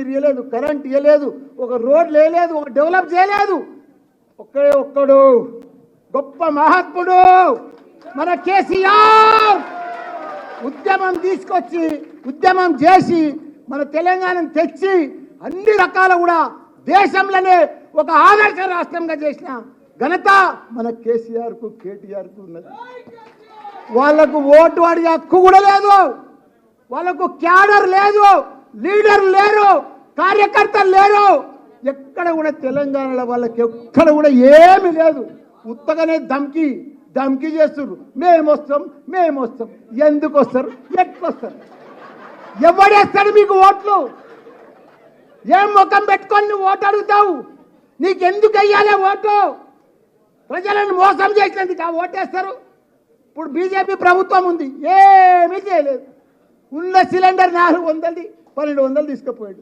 తాగునీరు ఇవ్వలేదు, కరెంట్ ఇవ్వలేదు, ఒక రోడ్లు వేయలేదు, ఒక డెవలప్ చేయలేదు. ఒక్కడు గొప్ప మహాత్ముడు మన కేసీఆర్. ఉద్యమం తీసుకొచ్చి ఉద్యమం చేసి మన తెలంగాణను తెచ్చి అన్ని రకాల కూడా దేశంలోనే ఒక ఆదర్శ రాష్ట్రంగా చేసిన ఘనత మన కేసీఆర్కు కేటీఆర్కు ఉన్నది. వాళ్లకు ఓటు అడిగే హక్కు కూడా లేదు, వాళ్ళకు క్యాడర్ లేదు, లీడర్ లేరు, కార్యకర్తలు లేరు. ఎక్కడ కూడా తెలంగాణలో వాళ్ళకి ఎక్కడ కూడా ఏమీ లేదు. ఉత్తగానే ధమ్కి చేస్తున్నారు. మేము వస్తాం. ఎందుకు వస్తారు? ఎట్లొస్తారు? ఎవడేస్తాడు మీకు ఓట్లు? ఏం ముఖం పెట్టుకొని నువ్వు ఓటు అడుగుతావు? నీకెందుకు వెయ్యాలి ఓటు? ప్రజలను మోసం చేసినందుకు ఆ ఓటేస్తారు. ఇప్పుడు బీజేపీ ప్రభుత్వం ఉంది, ఏమీ చేయలేదు. ఉన్న సిలిండర్ 400, 1200 తీసుకుపోయాడు.